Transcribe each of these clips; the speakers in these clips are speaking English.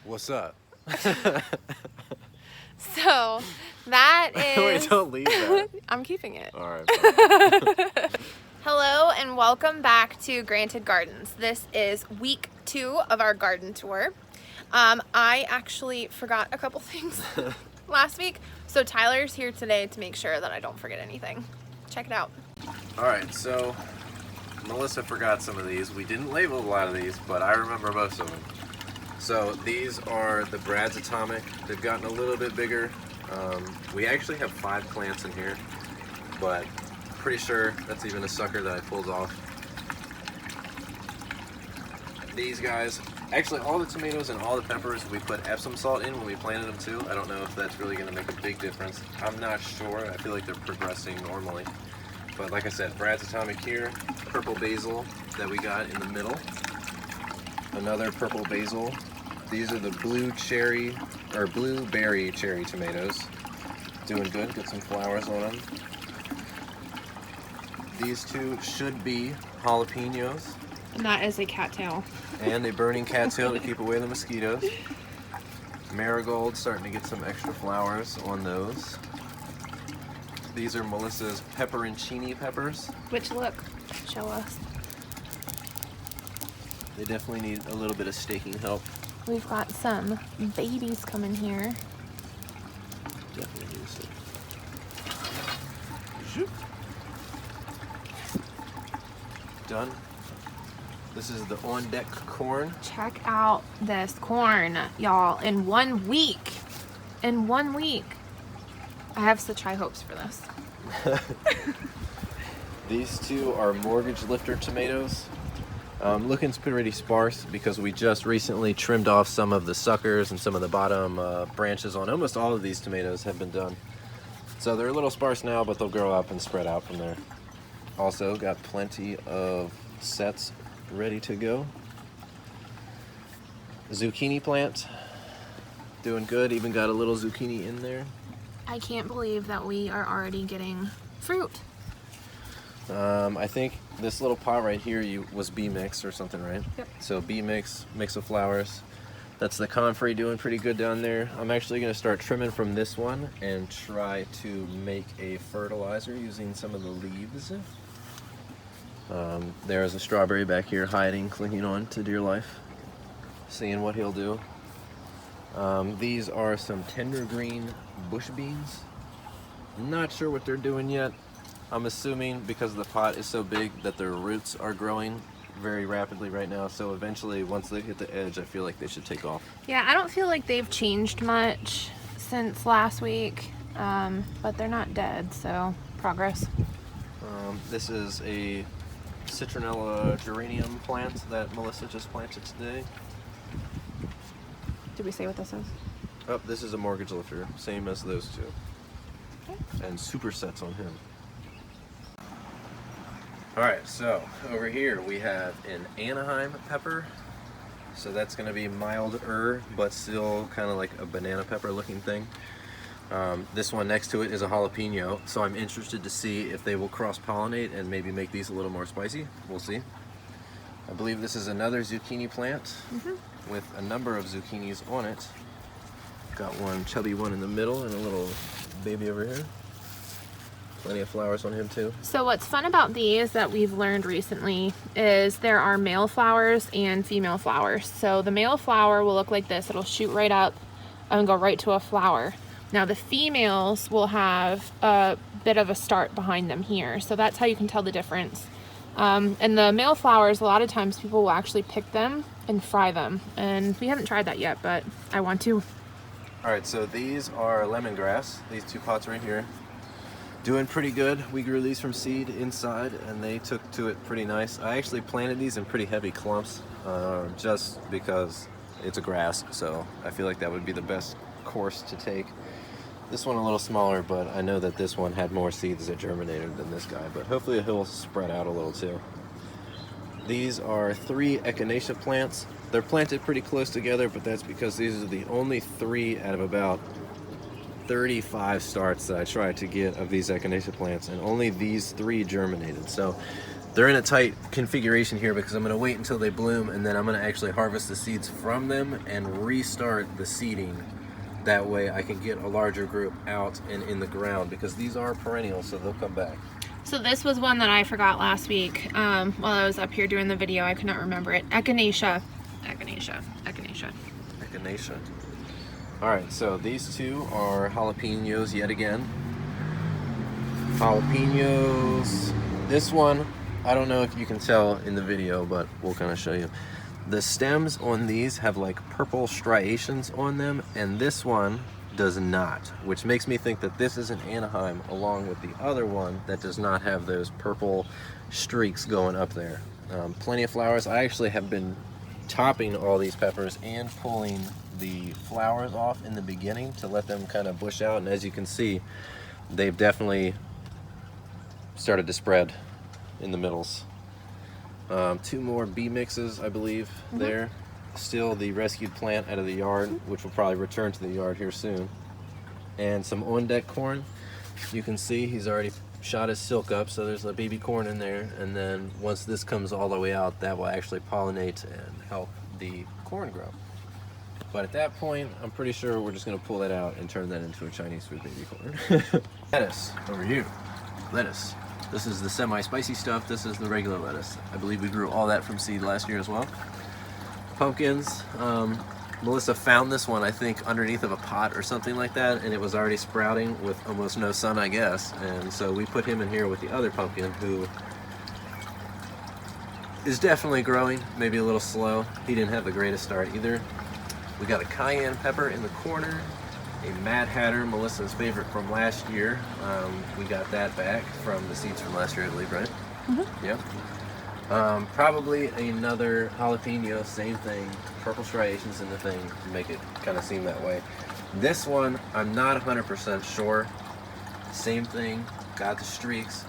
What's up? So that is. Wait, don't leave that. I'm keeping it. All right. Hello and welcome back to Granted Gardens. This is week 2 of our garden tour. I actually forgot a couple things last week, so Tyler's here today to make sure that I don't forget anything. Check it out. All right, so Melissa forgot some of these. We didn't label a lot of these, but I remember most of them. So these are the Brad's Atomic. They've gotten a little bit bigger. We actually have 5 plants in here, but pretty sure that's even a sucker that I pulled off. These guys, actually all the tomatoes and all the peppers, we put Epsom salt in when we planted them too. I don't know if that's really going to make a big difference. I'm not sure. I feel like they're progressing normally. But like I said, Brad's Atomic here, purple basil that we got in the middle. Another purple basil. These are the blueberry cherry tomatoes. Doing good, get some flowers on them. These two should be jalapenos. And that is a cattail. And a burning cattail to keep away the mosquitoes. Marigold, starting to get some extra flowers on those. These are Melissa's pepperoncini peppers. Which look, show us. They definitely need a little bit of staking help. We've got some babies coming here. Definitely need a stake. Zoop. Done. This is the on deck corn. Check out this corn, y'all, in 1 week. In 1 week. I have such high hopes for this. These two are mortgage lifter tomatoes. Looking pretty sparse because we just recently trimmed off some of the suckers and some of the bottom branches on almost all of these tomatoes have been done. So they're a little sparse now, but they'll grow up and spread out from there. Also got plenty of sets ready to go. Zucchini plant, doing good, even got a little zucchini in there. I can't believe that we are already getting fruit. I think this little pot right here was bee mix or something, right? Yep. So bee mix of flowers. That's the comfrey doing pretty good down there. I'm actually going to start trimming from this one and try to make a fertilizer using some of the leaves. There's a strawberry back here hiding, clinging on to dear life, seeing what he'll do. These are some tender green bush beans. Not sure what they're doing yet. I'm assuming because the pot is so big that their roots are growing very rapidly right now, so eventually once they hit the edge I feel like they should take off. Yeah, I don't feel like they've changed much since last week, but they're not dead, so progress. This is a citronella geranium plant that Melissa just planted today. Did we say what this is? Oh, this is a mortgage lifter, same as those two. Okay. And supersets on him. Alright, so over here we have an Anaheim pepper. So that's going to be milder, but still kind of like a banana pepper looking thing. This one next to it is a jalapeno, so I'm interested to see if they will cross-pollinate and maybe make these a little more spicy. We'll see. I believe this is another zucchini plant with a number of zucchinis on it. Got one chubby one in the middle and a little baby over here. Plenty of flowers on him too. So what's fun about these that we've learned recently is there are male flowers and female flowers. So the male flower will look like this. It'll shoot right up and go right to a flower. Now the females will have a bit of a start behind them here. So that's how you can tell the difference. And the male flowers, a lot of times people will actually pick them and fry them. And we haven't tried that yet, but I want to. Alright, so these are lemongrass. These 2 pots right here. Doing pretty good. We grew these from seed inside and they took to it pretty nice. I actually planted these in pretty heavy clumps just because it's a grass, so I feel like that would be the best course to take. This one a little smaller, but I know that this one had more seeds that germinated than this guy, but hopefully he'll spread out a little too. These are 3 echinacea plants. They're planted pretty close together, but that's because these are the only 3 out of about 35 starts that I tried to get of these echinacea plants, and only these 3 germinated. So They're in a tight configuration here because I'm going to wait until they bloom, and then I'm going to actually harvest the seeds from them and restart the seeding. That way I can get a larger group out and in the ground, because these are perennials, so they'll come back. So this was one that I forgot last week while I was up here doing the video. I could not remember it. Echinacea. All right, so these two are jalapenos yet again. Jalapenos. This one, I don't know if you can tell in the video, but we'll kind of show you. The stems on these have like purple striations on them, and this one does not, which makes me think that this is an Anaheim, along with the other one that does not have those purple streaks going up there. Plenty of flowers. I actually have been topping all these peppers and pulling the flowers off in the beginning to let them kind of bush out, and as you can see, they've definitely started to spread in the middles. Two more bee mixes, I believe, there. Still the rescued plant out of the yard, which will probably return to the yard here soon. And some on-deck corn. You can see he's already shot his silk up, so there's a baby corn in there. And then once this comes all the way out, that will actually pollinate and help the corn grow. But at that point, I'm pretty sure we're just going to pull that out and turn that into a Chinese food baby corn. Lettuce over here. Lettuce. This is the semi-spicy stuff. This is the regular lettuce. I believe we grew all that from seed last year as well. Pumpkins. Melissa found this one, I think, underneath of a pot or something like that, and it was already sprouting with almost no sun, I guess. And so we put him in here with the other pumpkin, who is definitely growing, maybe a little slow. He didn't have the greatest start either. We got a cayenne pepper in the corner, a Mad Hatter, Melissa's favorite from last year. We got that back from the seeds from last year, I believe, right? Yep. Probably another jalapeno, same thing, purple striations in the thing to make it kind of seem that way. This one, I'm not 100% sure. Same thing, got the streaks.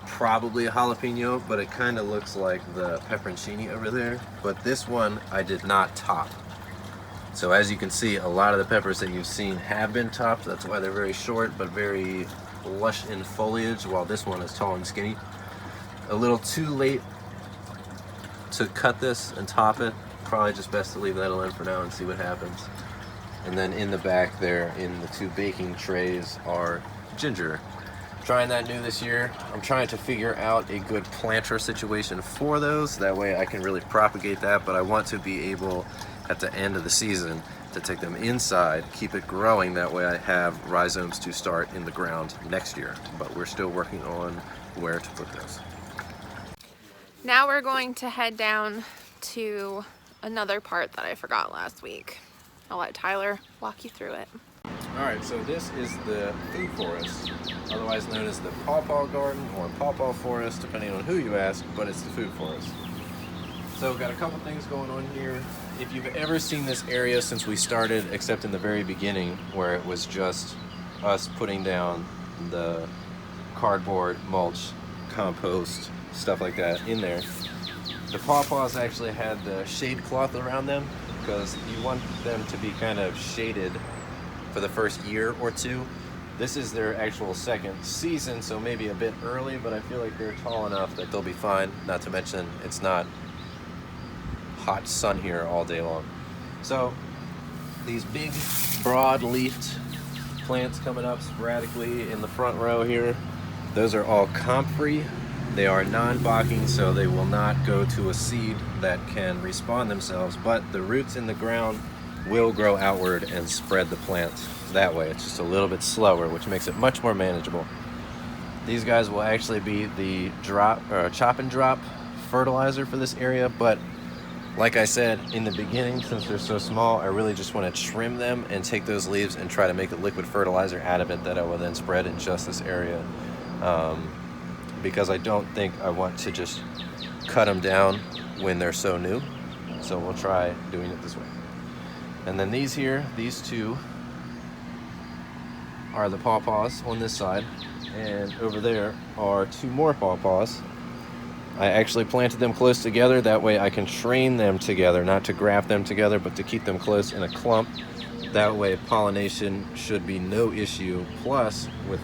Probably a jalapeno, but it kind of looks like the pepperoncini over there. But this one, I did not top. So as you can see, a lot of the peppers that you've seen have been topped. That's why they're very short, but very lush in foliage, while this one is tall and skinny. A little too late to cut this and top it. Probably just best to leave that alone for now and see what happens. And then in the back there, in the two baking trays, are ginger. Trying that new this year. I'm trying to figure out a good planter situation for those. That way I can really propagate that, but I want to be able, at the end of the season, to take them inside, keep it growing. That way I have rhizomes to start in the ground next year. But we're still working on where to put those. Now we're going to head down to another part that I forgot last week. I'll let Tyler walk you through it. Alright, so this is the food forest, otherwise known as the pawpaw garden or pawpaw forest, depending on who you ask, but it's the food forest. So we've got a couple things going on here. If you've ever seen this area since we started, except in the very beginning, where it was just us putting down the cardboard, mulch, compost, stuff like that in there, the pawpaws actually had the shade cloth around them, because you want them to be kind of shaded for the first year or two. This is their actual second season, so maybe a bit early, but I feel like they're tall enough that they'll be fine. Not to mention, it's not hot sun here all day long. So these big broad-leafed plants coming up sporadically in the front row here, those are all comfrey. They are non-bocking, so they will not go to a seed that can respawn themselves, but the roots in the ground will grow outward and spread the plant that way. It's just a little bit slower, which makes it much more manageable. These guys will actually be the chop and drop fertilizer for this area, but like I said in the beginning, since they're so small, I really just want to trim them and take those leaves and try to make a liquid fertilizer out of it that I will then spread in just this area, because I don't think I want to just cut them down when they're so new. So we'll try doing it this way. And then these here, these two, are the pawpaws on this side, and over there are two more pawpaws. I actually planted them close together, that way I can train them together, not to graft them together, but to keep them close in a clump. That way pollination should be no issue. Plus, with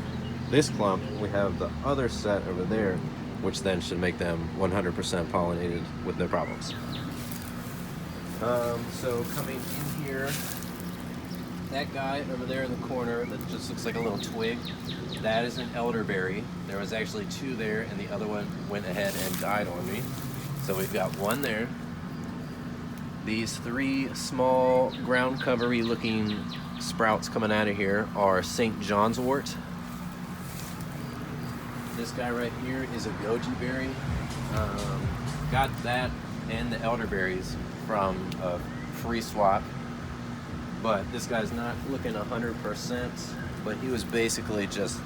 this clump, we have the other set over there which then should make them 100% pollinated with no problems. So coming in here, that guy over there in the corner that just looks like a little twig, that is an elderberry. There was actually 2 there, and the other one went ahead and died on me. So we've got 1 there. These 3 small ground covery looking sprouts coming out of here are St. John's wort. This guy right here is a goji berry. Got that and the elderberries from a free swap, but this guy's not looking 100%, but he was basically just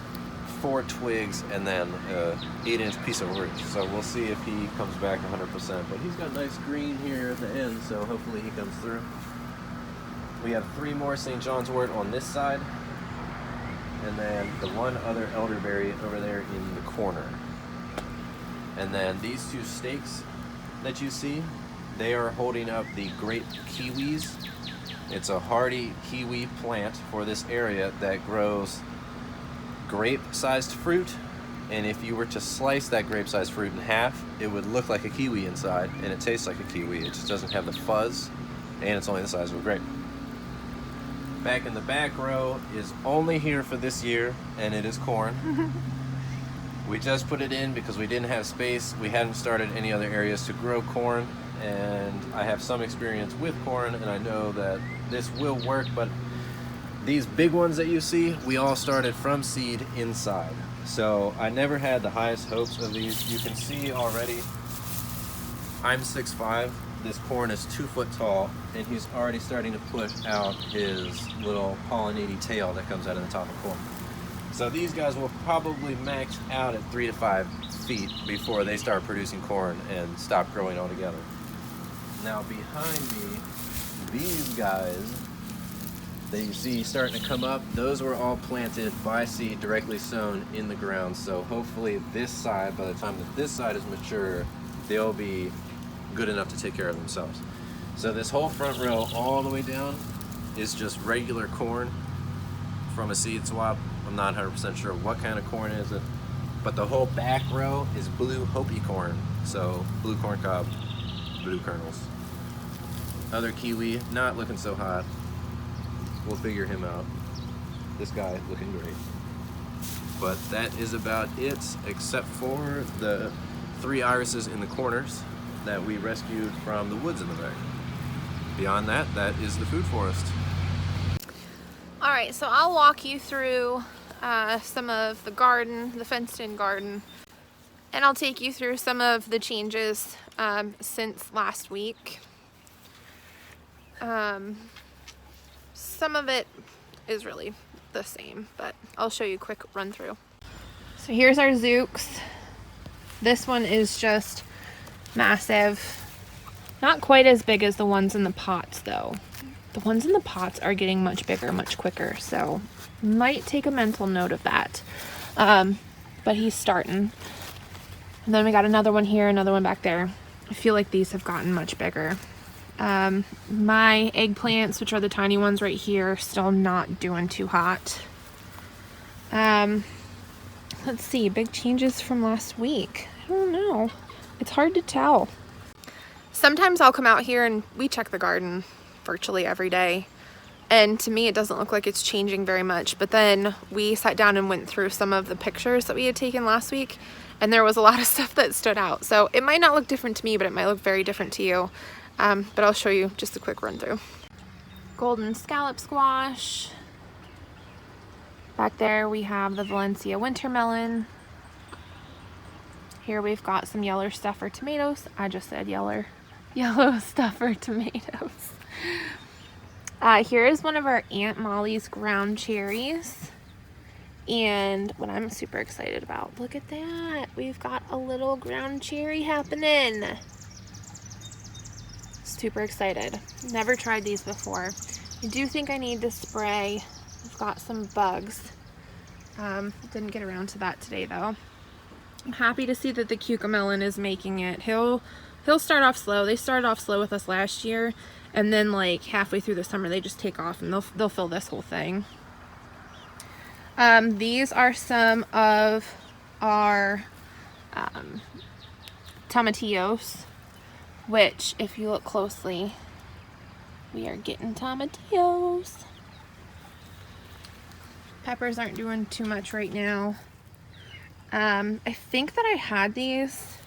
4 twigs and then an 8-inch piece of root. So we'll see if he comes back 100%, but he's got nice green here at the end, so hopefully he comes through. We have 3 more St. John's wort on this side, and then the 1 other elderberry over there in the corner. And then these 2 stakes that you see, they are holding up the grape kiwis. It's a hardy kiwi plant for this area that grows grape-sized fruit, and if you were to slice that grape-sized fruit in half, it would look like a kiwi inside, and it tastes like a kiwi. It just doesn't have the fuzz, and it's only the size of a grape. Back in the back row is only here for this year, and it is corn. We just put it in because we didn't have space. We hadn't started any other areas to grow corn, and I have some experience with corn, and I know that this will work, but these big ones that you see, we all started from seed inside. So I never had the highest hopes of these. You can see already, I'm 6'5", this corn is 2 foot tall, and he's already starting to push out his little pollinating tail that comes out of the top of corn. So these guys will probably max out at 3 to 5 feet before they start producing corn and stop growing altogether. Now behind me, these guys that you see starting to come up, those were all planted by seed, directly sown in the ground. So hopefully this side, by the time that this side is mature, they'll be good enough to take care of themselves. So this whole front row all the way down is just regular corn from a seed swap. I'm not 100% sure what kind of corn is it, but the whole back row is blue Hopi corn. So blue corn cob, blue kernels. Other kiwi, not looking so hot. We'll figure him out. This guy looking great. But that is about it, except for the 3 irises in the corners that we rescued from the woods in the back. Beyond that, that is the food forest. All right, so I'll walk you through some of the garden, the fenced-in garden, and I'll take you through some of the changes since last week. Some of it is really the same, but I'll show you a quick run through. So here's our zooks. This one is just massive. Not quite as big as the ones in the pots though. The ones in the pots are getting much bigger, much quicker, so might take a mental note of that. But he's starting. And then we got another one here, another one back there. I feel like these have gotten much bigger. My eggplants, which are the tiny ones right here, still not doing too hot. Let's see, big changes from last week. I don't know. It's hard to tell. Sometimes I'll come out here and we check the garden virtually every day. And to me, it doesn't look like it's changing very much. But then we sat down and went through some of the pictures that we had taken last week, and there was a lot of stuff that stood out. So it might not look different to me, but it might look very different to you. But I'll show you just a quick run through. Golden scallop squash. Back there we have the Valencia winter melon. Here we've got some yellow stuffer tomatoes. I just said yellow stuffer tomatoes. Here is one of our Aunt Molly's ground cherries. And what I'm super excited about, look at that. We've got a little ground cherry happening. Super excited. Never tried these before. I do think I need to spray. I've got some bugs. Didn't get around to that today though. I'm happy to see that the cucamelon is making it. He'll start off slow. They started off slow with us last year, and then like halfway through the summer they just take off and they'll fill this whole thing. These are some of our tomatillos, which if you look closely, we are getting tomatillos. Peppers aren't doing too much right now. I think that I had these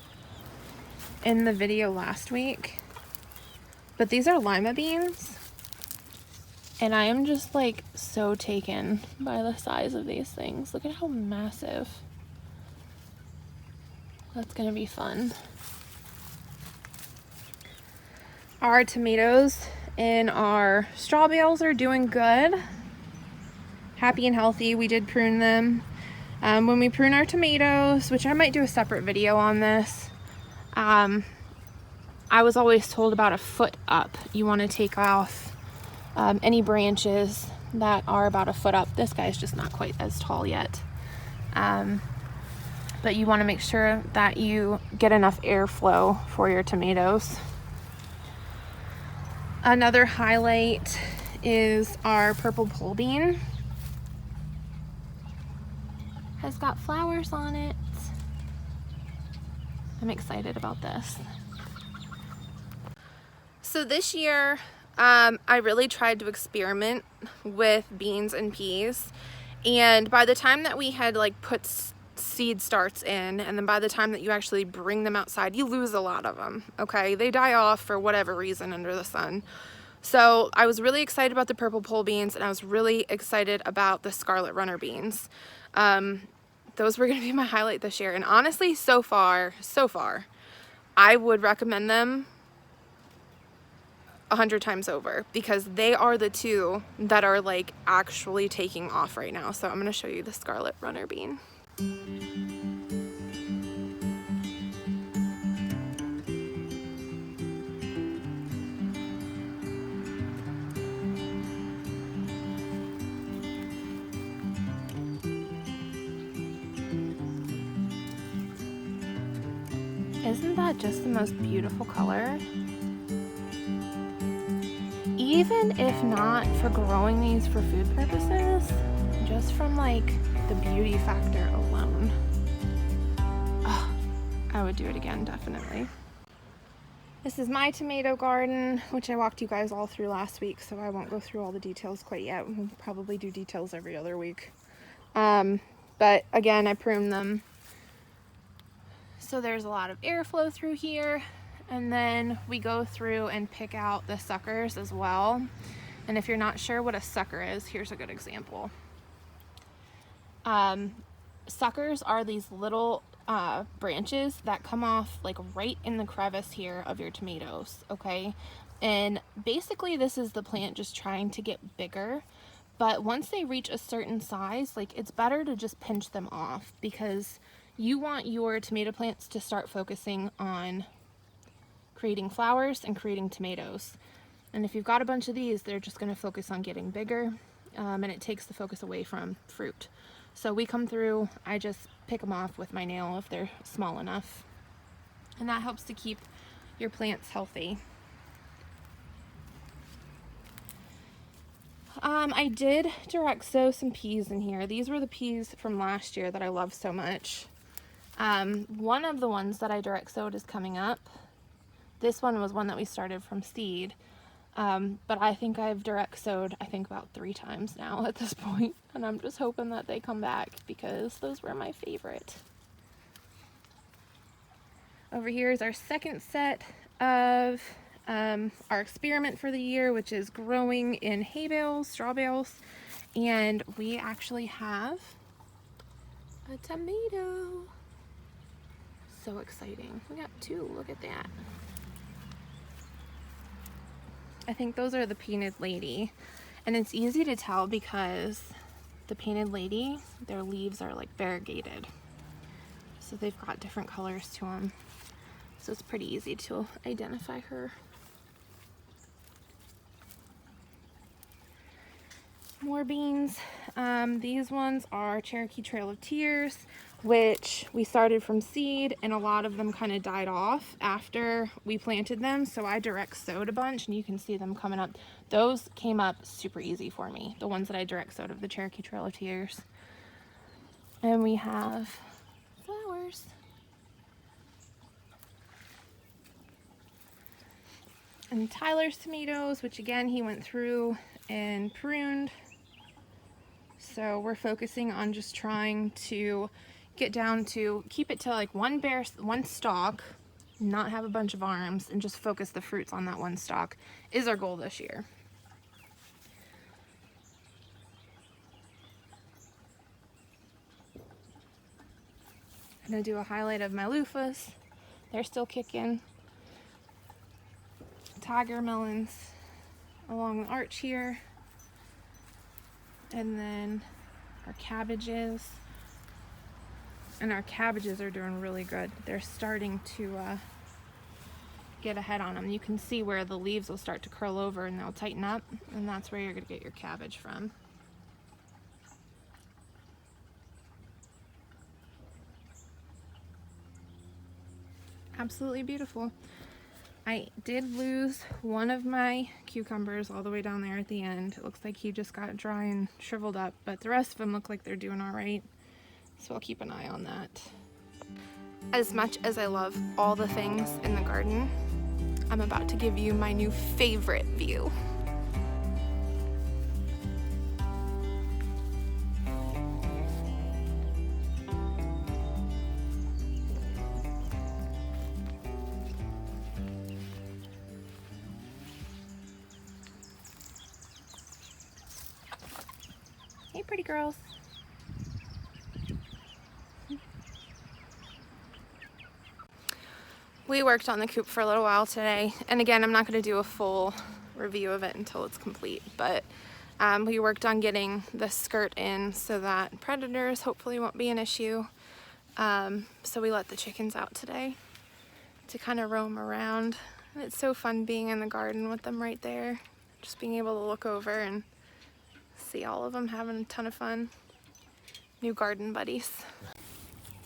in the video last week, but these are lima beans, and I am just like so taken by the size of these things. Look at how massive. That's gonna be fun. Our tomatoes in our straw bales are doing good. Happy and healthy. We did prune them. When we prune our tomatoes, which I might do a separate video on this, I was always told about a foot up. You want to take off any branches that are about a foot up. This guy's just not quite as tall yet. But you want to make sure that you get enough airflow for your tomatoes. Another highlight is our purple pole bean. Has got flowers on it. I'm excited about this. So this year, I really tried to experiment with beans and peas, and by the time that we had like put seed starts in, and then by the time that you actually bring them outside, you lose a lot of them, okay? They die off for whatever reason under the sun. So I was really excited about the purple pole beans, and I was really excited about the scarlet runner beans. Those were going to be my highlight this year, and honestly, so far, I would recommend them 100 times over, because they are the two that are like actually taking off right now. So I'm going to show you the scarlet runner bean. Isn't that just the most beautiful color? Even if not for growing these for food purposes, just from like the beauty factor alone, oh, I would do it again, definitely. This is my tomato garden, which I walked you guys all through last week, so I won't go through all the details quite yet. We'll probably do details every other week. But again, I pruned them. So there's a lot of airflow through here, and then we go through and pick out the suckers as well. And if you're not sure what a sucker is, here's a good example. Suckers are these little branches that come off like right in the crevice here of your tomatoes, okay? And basically this is the plant just trying to get bigger, but once they reach a certain size, like it's better to just pinch them off, because you want your tomato plants to start focusing on creating flowers and creating tomatoes. And if you've got a bunch of these, they're just going to focus on getting bigger, and it takes the focus away from fruit. So we come through, I just pick them off with my nail if they're small enough. And that helps to keep your plants healthy. I did direct sow some peas in here. These were the peas from last year that I love so much. One of the ones that I direct sowed is coming up. This one was one that we started from seed. But I think I've direct sowed, about 3 times now at this point, and I'm just hoping that they come back, because those were my favorite. Over here is our second set of our experiment for the year, which is growing in hay bales, straw bales, and we actually have a tomato. So exciting. We got 2, look at that. I think those are the painted lady, and it's easy to tell because the painted lady, their leaves are like variegated, so they've got different colors to them, so it's pretty easy to identify her. More beans. These ones are Cherokee Trail of Tears, which we started from seed, and a lot of them kind of died off after we planted them, so I direct sowed a bunch, and you can see them coming up. Those came up super easy for me, the ones that I direct sowed of the Cherokee Trail of Tears. And we have flowers. And Tyler's tomatoes, which again he went through and pruned. So we're focusing on just trying to get down to keep it to like one stalk, not have a bunch of arms, and just focus the fruits on that one stalk is our goal this year. I'm gonna do a highlight of my loofahs. They're still kicking. Tiger melons along the arch here. And then our cabbages. And our cabbages are doing really good. They're starting to get ahead on them. You can see where the leaves will start to curl over and they'll tighten up, and that's where you're going to get your cabbage from. Absolutely beautiful. I did lose one of my cucumbers all the way down there at the end. It looks like he just got dry and shriveled up, but the rest of them look like they're doing all right. So I'll keep an eye on that. As much as I love all the things in the garden, I'm about to give you my new favorite view. Hey, pretty girls. We worked on the coop for a little while today, and again, I'm not going to do a full review of it until it's complete, but we worked on getting the skirt in so that predators hopefully won't be an issue. So we let the chickens out today to kind of roam around, and it's so fun being in the garden with them right there, just being able to look over and see all of them having a ton of fun. New garden buddies.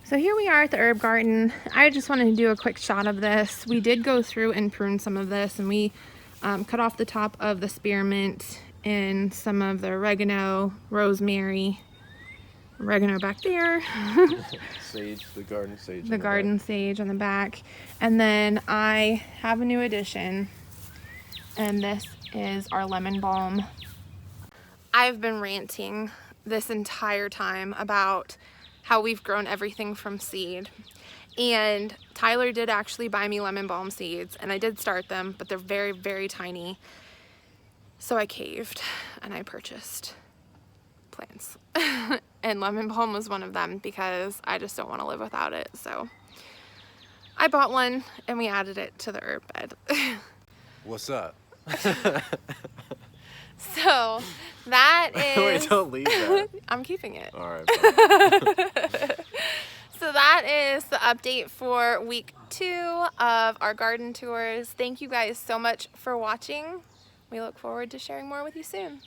So here we are at the herb garden. I just wanted to do a quick shot of this. We did go through and prune some of this, and we cut off the top of the spearmint and some of the oregano, rosemary, oregano back there. Sage, the garden sage. The garden sage on the back. And then I have a new addition, and this is our lemon balm. I've been ranting this entire time about how we've grown everything from seed, and Tyler did actually buy me lemon balm seeds, and I did start them, but they're very, very tiny. So I caved and I purchased plants and lemon balm was one of them because I just don't want to live without it. So I bought one and we added it to the herb bed. What's up? So that is... Wait, don't leave that. I'm keeping it. All right. So that is the update for week 2 of our garden tours. Thank you guys so much for watching. We look forward to sharing more with you soon.